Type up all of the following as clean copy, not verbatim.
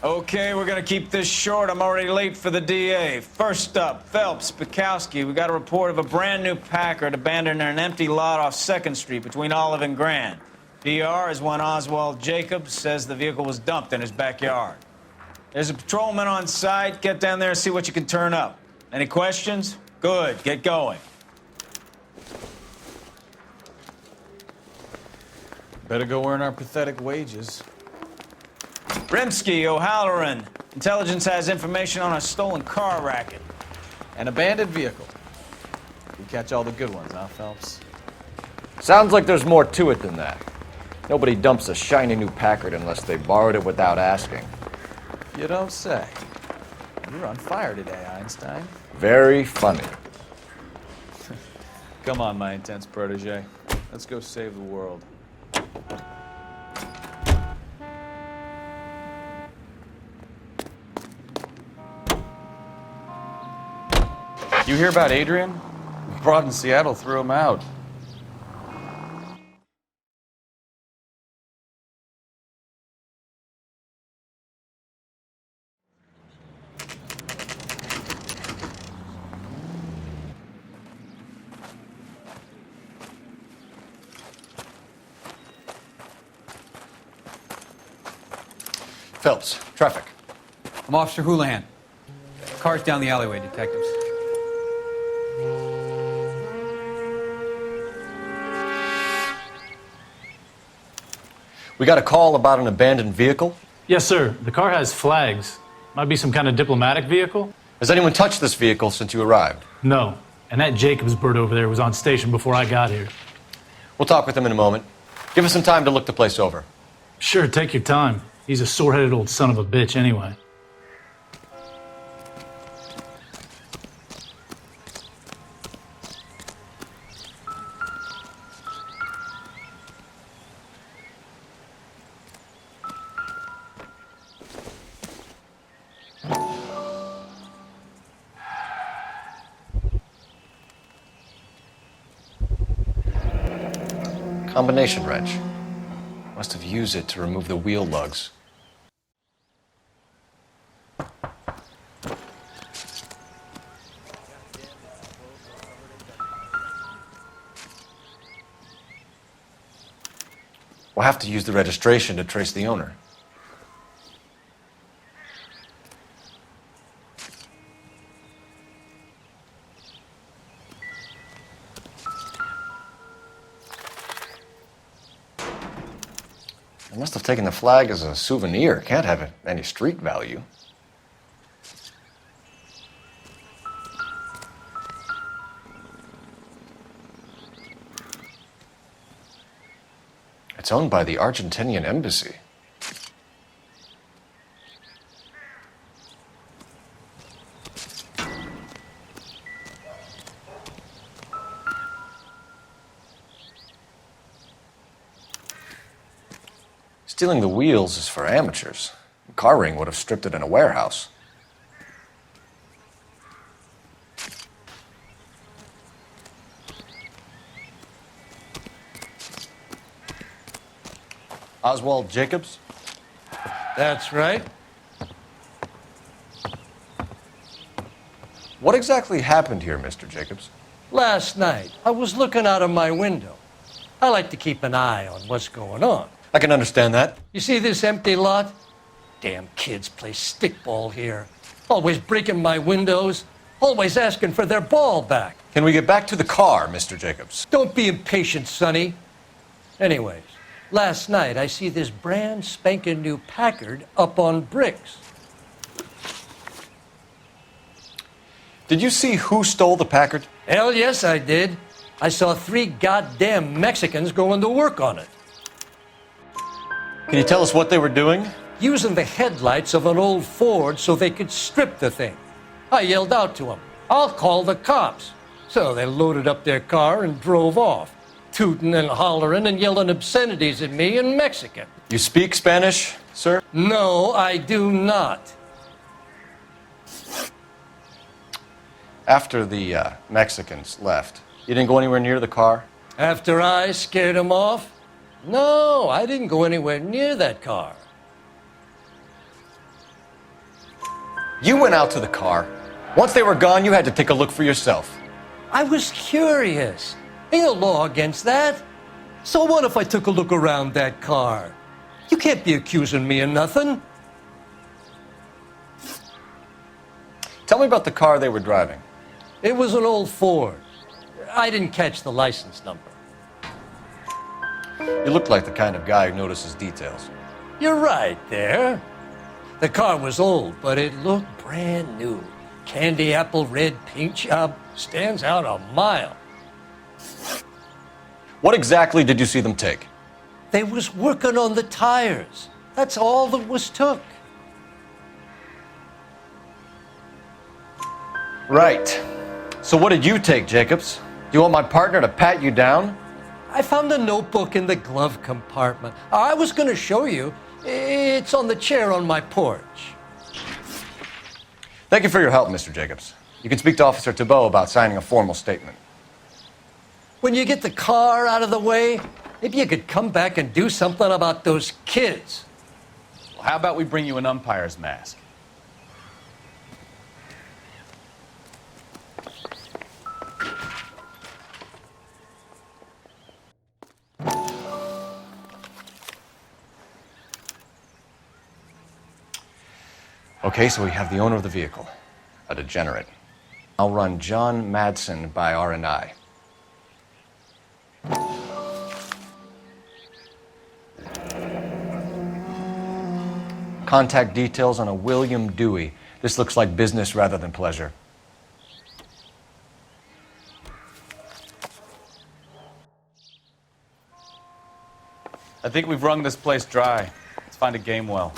Okay, we're gonna keep this short. I'm already late for the DA. First up, Phelps, Bukowski. We got a report of a brand new Packard abandoned in an empty lot off 2nd Street between Olive and Grand. PR is one Oswald Jacobs says the vehicle was dumped in his backyard. There's a patrolman on site. Get down there and see what you can turn up. Any questions? Good, get going. Better go earn our pathetic wages. Rimsky, O'Halloran. Intelligence has information on a stolen car racket. An abandoned vehicle. We catch all the good ones, huh, Phelps? Sounds like there's more to it than that. Nobody dumps a shiny new Packard unless they borrowed it without asking. You don't say. You're on fire today, Einstein. Very funny. Come on, my intense protege. Let's go save the world. You hear about Adrian? Broad in Seattle threw him out. Phelps, traffic. I'm Officer Houlihan. Car's down the alleyway, detectives. We got a call about an abandoned vehicle. Yes, sir. The car has flags. Might be some kind of diplomatic vehicle. Has anyone touched this vehicle since you arrived? No. And that Jacobs bird over there was on station before I got here. We'll talk with him in a moment. Give us some time to look the place over. Sure, take your time. He's a sore-headed old son of a bitch anyway. Combination wrench. Must have used it to remove the wheel lugs. We'll have to use the registration to trace the owner. They must have taken the flag as a souvenir. Can't have any street value. It's owned by the Argentinian embassy. Stealing the wheels is for amateurs. The car ring would have stripped it in a warehouse. Oswald Jacobs? That's right. What exactly happened here, Mr. Jacobs? Last night, I was looking out of my window. I like to keep an eye on what's going on. I can understand that. You see this empty lot? Damn kids play stickball here. Always breaking my windows. Always asking for their ball back. Can we get back to the car, Mr. Jacobs? Don't be impatient, Sonny. Anyways, last night I see this brand spanking new Packard up on bricks. Did you see who stole the Packard? Hell yes, I did. I saw 3 goddamn Mexicans going to work on it. Can you tell us what they were doing? Using the headlights of an old Ford so they could strip the thing. I yelled out to them, "I'll call the cops." So they loaded up their car and drove off, tooting and hollering and yelling obscenities at me in Mexican. You speak Spanish, sir? No, I do not. After the Mexicans left, you didn't go anywhere near the car? After I scared them off? No, I didn't go anywhere near that car. You went out to the car. Once they were gone, you had to take a look for yourself. I was curious. Ain't no law against that. So what if I took a look around that car? You can't be accusing me of nothing. Tell me about the car they were driving. It was an old Ford. I didn't catch the license number. You look like the kind of guy who notices details. You're right there. The car was old, but it looked brand new. Candy apple red paint job stands out a mile. What exactly did you see them take? They was working on the tires. That's all that was took. Right. So what did you take, Jacobs? Do you want my partner to pat you down? I found a notebook in the glove compartment. I was going to show you. It's on the chair on my porch. Thank you for your help, Mr. Jacobs. You can speak to Officer Thibault about signing a formal statement. When you get the car out of the way, maybe you could come back and do something about those kids. Well, how about we bring you an umpire's mask? Okay, so we have the owner of the vehicle, a degenerate. I'll run John Madsen by R&I. Contact details on a William Dewey. This looks like business rather than pleasure. I think we've wrung this place dry. Let's find a game well.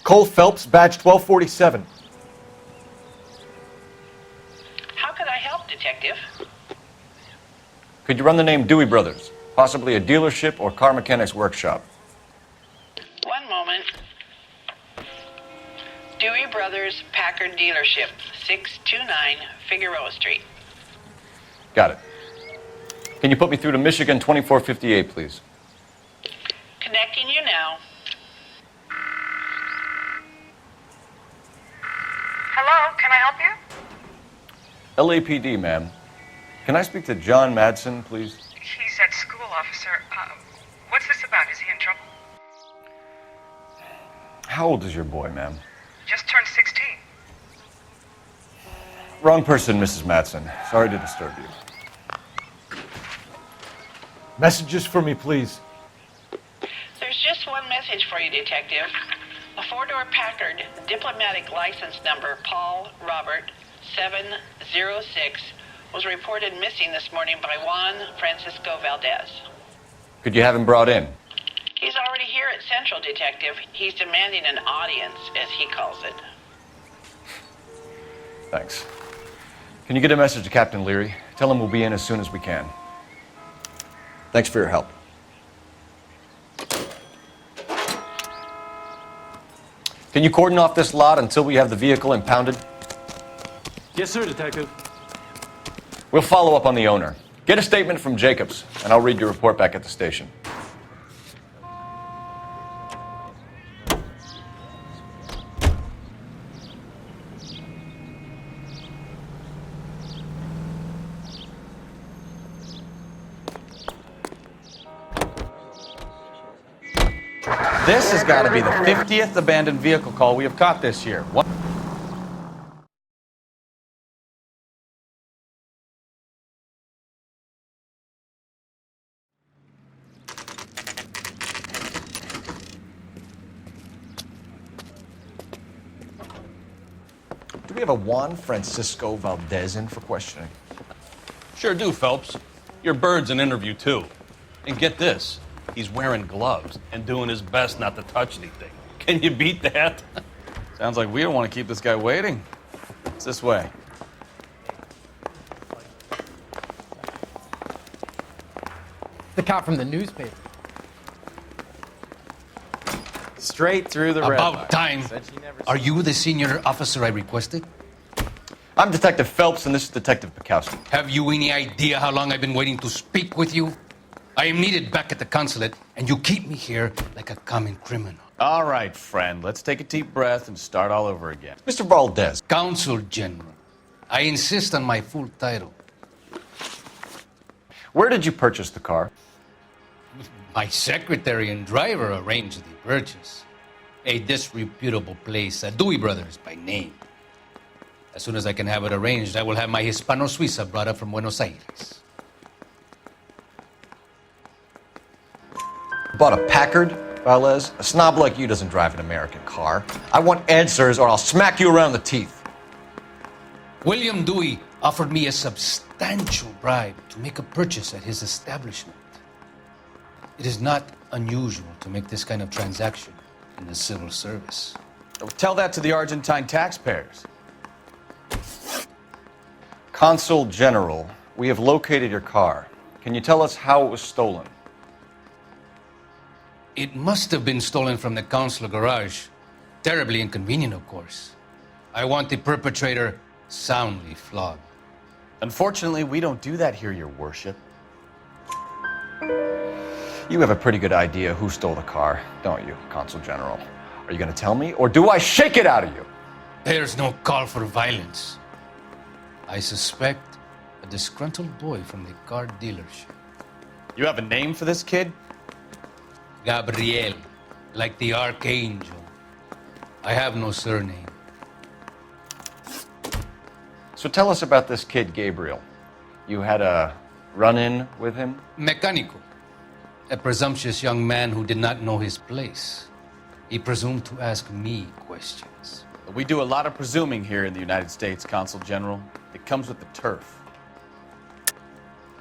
Cole Phelps, badge 1247. How could I help, Detective? Could you run the name Dewey Brothers? Possibly a dealership or car mechanics workshop. One moment. Dewey Brothers Packard Dealership, 629 Figueroa Street. Got it. Can you put me through to Michigan 2458, please? Connecting you now. Hello, can I help you? LAPD, ma'am. Can I speak to John Madsen, please? He's at school, officer. What's this about? Is he in trouble? How old is your boy, ma'am? Just turned 16. Wrong person, Mrs. Madsen. Sorry to disturb you. Messages for me, please. There's just one message for you, Detective. A four-door Packard, diplomatic license number Paul Robert 706, was reported missing this morning by Juan Francisco Valdez. Could you have him brought in? He's already here at Central, Detective. He's demanding an audience, as he calls it. Thanks. Can you get a message to Captain Leary? Tell him we'll be in as soon as we can. Thanks for your help. Can you cordon off this lot until we have the vehicle impounded? Yes, sir, Detective. We'll follow up on the owner. Get a statement from Jacobs, and I'll read your report back at the station. This has got to be the 50th abandoned vehicle call we have caught this year. What? Do we have a Juan Francisco Valdez in for questioning? Sure do, Phelps. Your bird's an interview, too. And get this, he's wearing gloves and doing his best not to touch anything. Can you beat that? Sounds like we don't want to keep this guy waiting. It's this way. The cop from the newspaper. Straight through the red light. About time. Are you the senior officer I requested? I'm Detective Phelps, and this is Detective Bukowski. Have you any idea how long I've been waiting to speak with you? I am needed back at the consulate, and you keep me here like a common criminal. All right, friend, let's take a deep breath and start all over again. Mr. Valdez. Consul General. I insist on my full title. Where did you purchase the car? My secretary and driver arranged the purchase. A disreputable place, Dewey Brothers by name. As soon as I can have it arranged, I will have my Hispano Suiza brought up from Buenos Aires. Bought a Packard, Valdez? A snob like you doesn't drive an American car. I want answers or I'll smack you around the teeth. William Dewey offered me a substantial bribe to make a purchase at his establishment. It is not unusual to make this kind of transaction in the civil service. Tell that to the Argentine taxpayers. Consul General, we have located your car. Can you tell us how it was stolen? It must have been stolen from the consular garage. Terribly inconvenient, of course. I want the perpetrator soundly flogged. Unfortunately, we don't do that here, Your Worship. You have a pretty good idea who stole the car, don't you, Consul General? Are you going to tell me, or do I shake it out of you? There's no call for violence. I suspect a disgruntled boy from the car dealership. You have a name for this kid? Gabriel, like the archangel. I have no surname. So tell us about this kid, Gabriel. You had a run-in with him? Mecánico. A presumptuous young man who did not know his place. He presumed to ask me questions. We do a lot of presuming here in the United States, Consul General. It comes with the turf.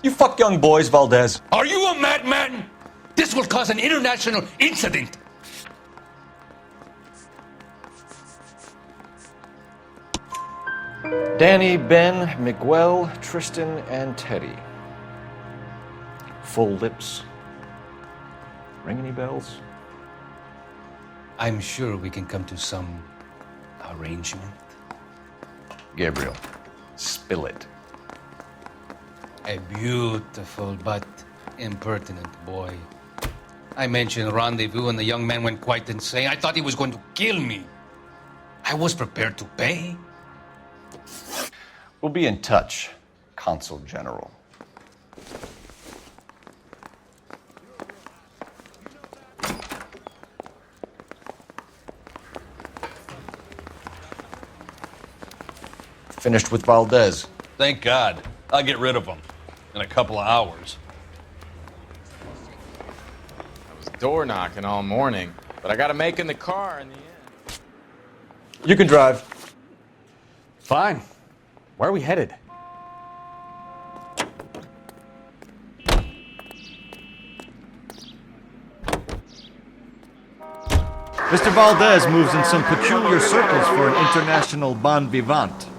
You fuck young boys, Valdez. Are you a madman? This will cause an international incident. Danny, Ben, Miguel, Tristan, and Teddy. Full lips. Ring any bells? I'm sure we can come to some arrangement. Gabriel, spill it. A beautiful but impertinent boy. I mentioned rendezvous and the young man went quite insane. I thought he was going to kill me. I was prepared to pay. We'll be in touch, Consul General. Finished with Valdez. Thank God. I'll get rid of him in a couple of hours. I was door knocking all morning, but I got to make in the car in the end. You can drive. Fine. Where are we headed? Mr. Valdez moves in some peculiar circles for an international bon vivant.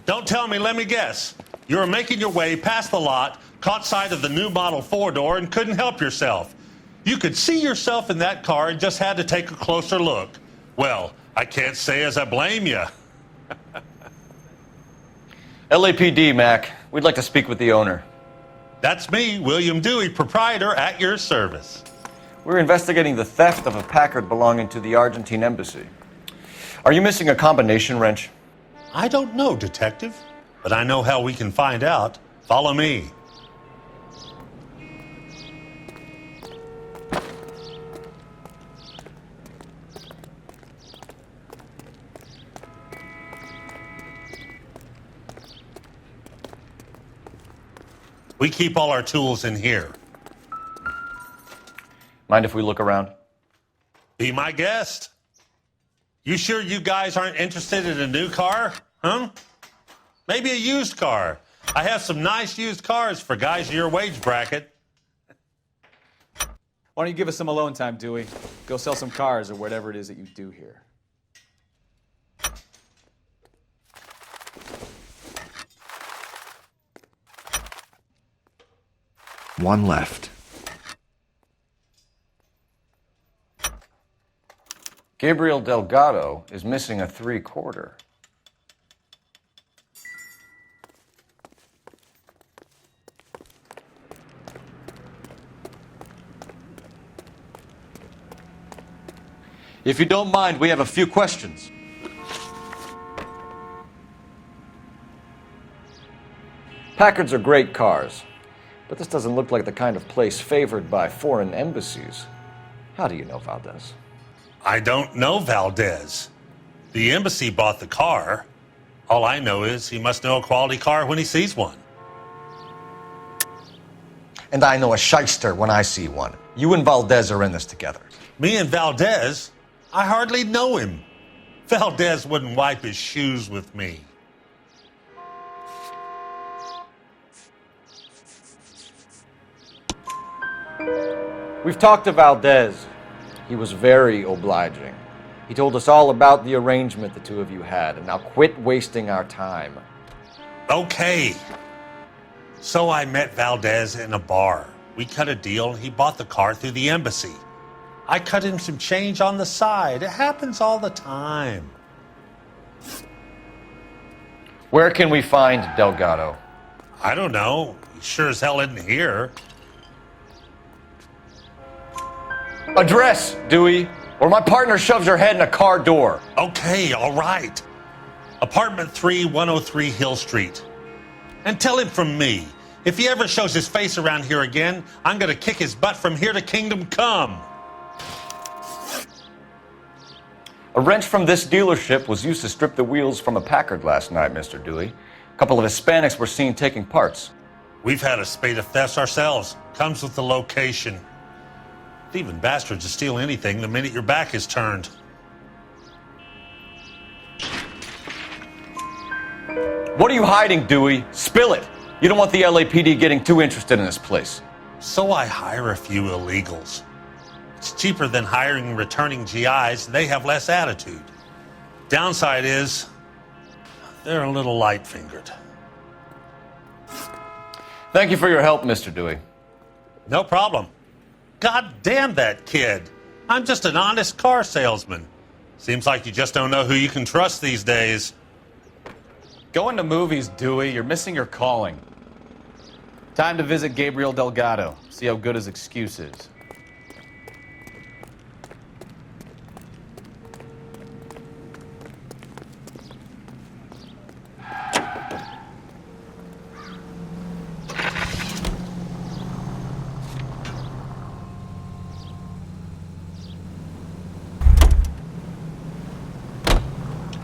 Don't tell me, let me guess. You were making your way past the lot, caught sight of the new model four-door, and couldn't help yourself. You could see yourself in that car and just had to take a closer look. Well, I can't say as I blame you. LAPD, Mac. We'd like to speak with the owner. That's me, William Dewey, proprietor, at your service. We're investigating the theft of a Packard belonging to the Argentine embassy. Are you missing a combination wrench? I don't know, Detective, but I know how we can find out. Follow me. We keep all our tools in here. Mind if we look around? Be my guest. You sure you guys aren't interested in a new car? Huh? Maybe a used car. I have some nice used cars for guys your wage bracket. Why don't you give us some alone time, Dewey? Go sell some cars or whatever it is that you do here. One left. Gabriel Delgado is missing a 3/4. If you don't mind, we have a few questions. Packards are great cars, but this doesn't look like the kind of place favored by foreign embassies. How do you know Valdez? I don't know Valdez. The embassy bought the car. All I know is he must know a quality car when he sees one. And I know a shyster when I see one. You and Valdez are in this together. Me and Valdez? I hardly know him. Valdez wouldn't wipe his shoes with me. We've talked to Valdez. He was very obliging. He told us all about the arrangement the two of you had, and now quit wasting our time. Okay. So I met Valdez in a bar. We cut a deal, and he bought the car through the embassy. I cut him some change on the side. It happens all the time. Where can we find Delgado? I don't know. He sure as hell isn't here. Address, Dewey, or my partner shoves your head in a car door. Okay, all right. Apartment 3, 103 Hill Street. And tell him from me, if he ever shows his face around here again, I'm going to kick his butt from here to Kingdom Come. A wrench from this dealership was used to strip the wheels from a Packard last night, Mr. Dewey. A couple of Hispanics were seen taking parts. We've had a spate of thefts ourselves. Comes with the location. Thieving bastards to steal anything the minute your back is turned. What are you hiding, Dewey? Spill it. You don't want the LAPD getting too interested in this place. So I hire a few illegals. It's cheaper than hiring returning GIs. They have less attitude. Downside is, they're a little light-fingered. Thank you for your help, Mr. Dewey. No problem. God damn that kid. I'm just an honest car salesman. Seems like you just don't know who you can trust these days. Going to movies, Dewey. You're missing your calling. Time to visit Gabriel Delgado. See how good his excuse is.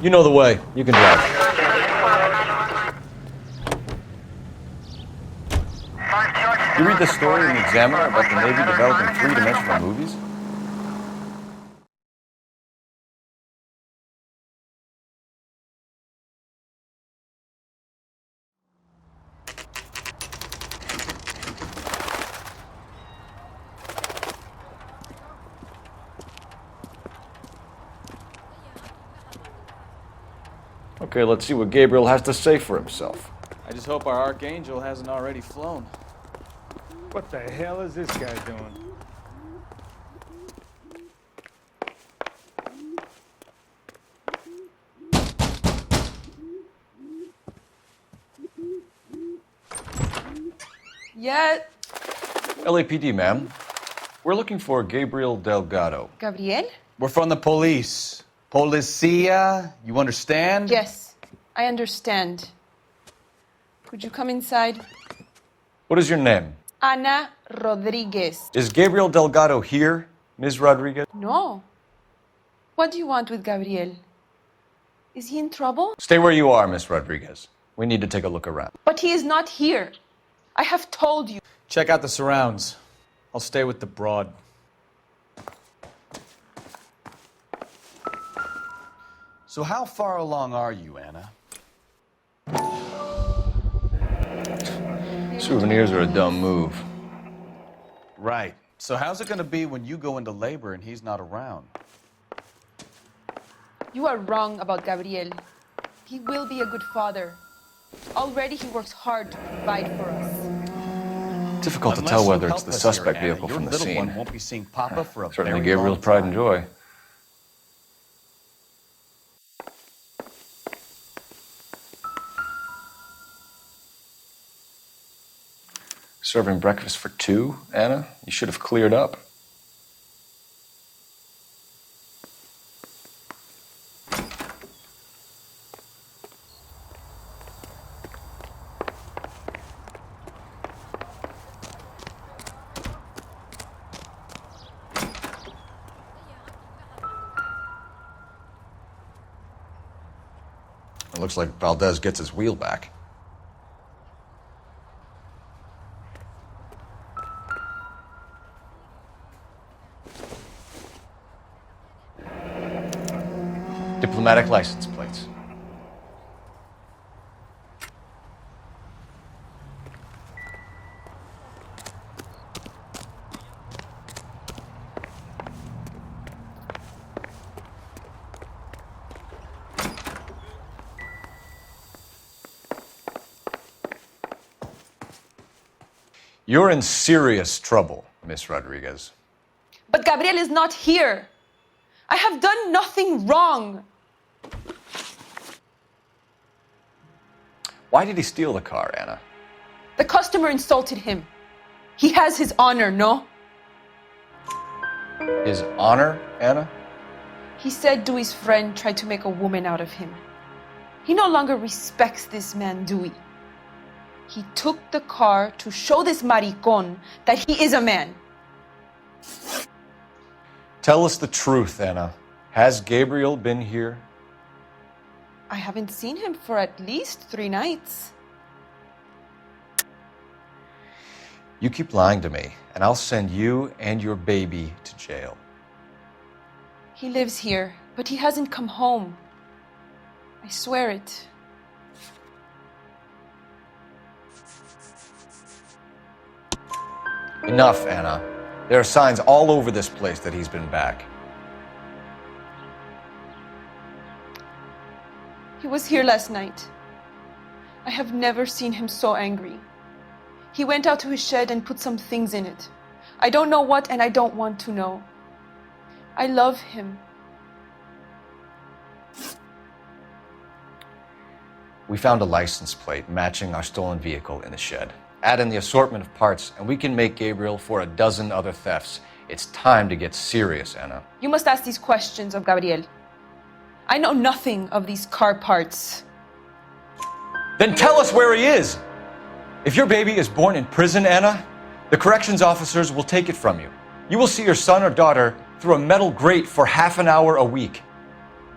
You know the way. You can drive. You read the story in the Examiner about the Navy developing three-dimensional movies? Okay, let's see what Gabriel has to say for himself. I just hope our Archangel hasn't already flown. What the hell is this guy doing? Yes. LAPD, ma'am. We're looking for Gabriel Delgado. Gabriel? We're from the police. Policia, you understand? Yes, I understand. Could you come inside? What is your name? Ana Rodriguez. Is Gabriel Delgado here, Ms. Rodriguez? No. What do you want with Gabriel? Is he in trouble? Stay where you are, Ms. Rodriguez. We need to take a look around. But he is not here. I have told you. Check out the surrounds. I'll stay with the broad. So how far along are you, Anna? Souvenirs are a dumb move. Right. So how's it going to be when you go into labor and he's not around? You are wrong about Gabriel. He will be a good father. Already he works hard to provide for us. Difficult to Unless tell you whether help it's the us suspect here, Anna, vehicle your from the little scene. one won't be seeing Papa for a Certainly very Gabriel's long pride time. and joy. Serving breakfast for two, Anna? You should have cleared up. It looks like Valdez gets his wheel back. Diplomatic license plates. You're in serious trouble, Miss Rodriguez. But Gabriel is not here. I have done nothing wrong. Why did he steal the car, Anna? The customer insulted him. He has his honor, no? His honor, Anna? He said Dewey's friend tried to make a woman out of him. He no longer respects this man, Dewey. He took the car to show this maricón that he is a man. Tell us the truth, Anna. Has Gabriel been here? I haven't seen him for at least 3 nights. You keep lying to me, and I'll send you and your baby to jail. He lives here, but he hasn't come home. I swear it. Enough, Anna. There are signs all over this place that he's been back. He was here last night. I have never seen him so angry. He went out to his shed and put some things in it. I don't know what, and I don't want to know. I love him. We found a license plate matching our stolen vehicle in the shed. Add in the assortment of parts, and we can make Gabriel for a dozen other thefts. It's time to get serious, Anna. You must ask these questions of Gabriel. I know nothing of these car parts. Then tell us where he is! If your baby is born in prison, Anna, the corrections officers will take it from you. You will see your son or daughter through a metal grate for half an hour a week.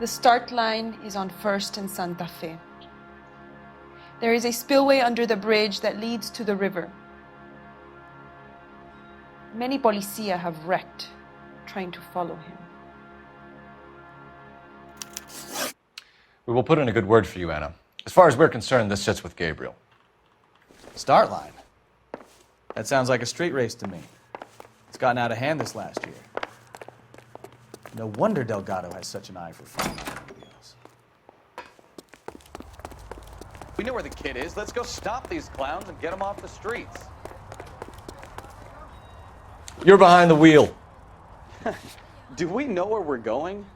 The start line is on 1st and Santa Fe. There is a spillway under the bridge that leads to the river. Many policia have wrecked trying to follow him. We will put in a good word for you, Anna. As far as we're concerned, this sits with Gabriel. Start line. That sounds like a street race to me. It's gotten out of hand this last year. No wonder Delgado has such an eye for fine automobiles. We know where the kid is. Let's go stop these clowns and get them off the streets. You're behind the wheel. Do we know where we're going?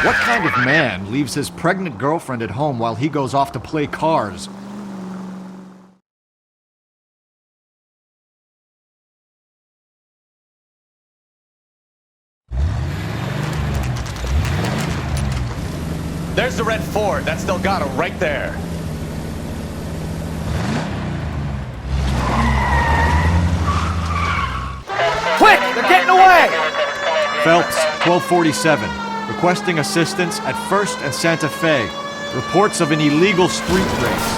What kind of man leaves his pregnant girlfriend at home while he goes off to play cars? There's the red Ford. That's Delgado right there. Quick! They're getting away! Phelps, 1247. Requesting assistance at 1st and Santa Fe. Reports of an illegal street race.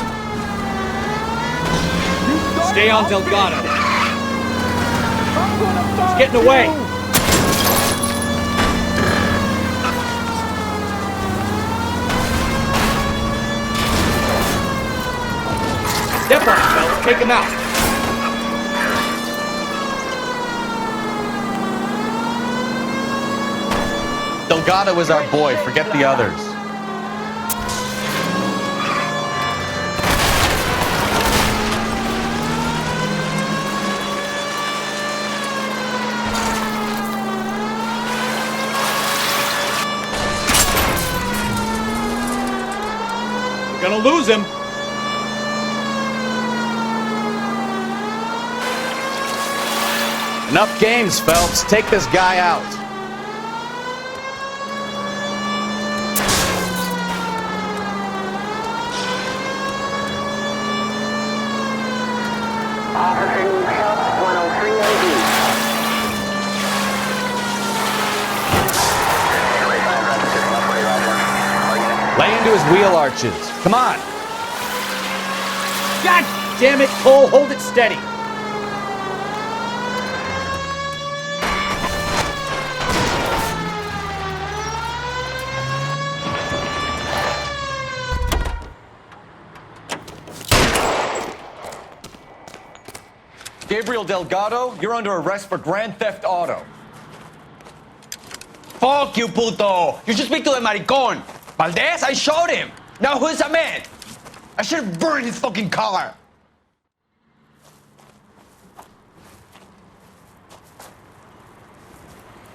Stay on Delgado. He's getting away. Step on it, fellas. Take him out. Delgado is our boy. Forget the others. We're gonna lose him. Enough games, Phelps. Take this guy out. Officer needs help, 103 AD. Lay into his wheel arches. Come on. God damn it, Cole. Hold it steady. Gabriel Delgado, you're under arrest for grand theft auto. Fuck you, puto! You should speak to the maricon! Valdez, I shot him! Now who's a man? I should have burned his fucking car!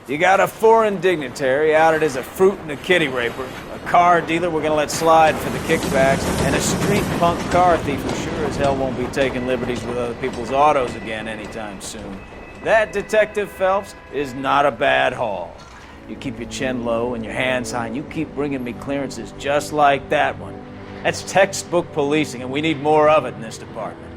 You got a foreign dignitary outed as a fruit and a kitty raper, a car dealer we're gonna let slide for the kickbacks, and a street punk car thief who sure as hell won't be taking liberties with other people's autos again anytime soon. That, Detective Phelps, is not a bad haul. You keep your chin low and your hands high, and you keep bringing me clearances just like that one. That's textbook policing, and we need more of it in this department.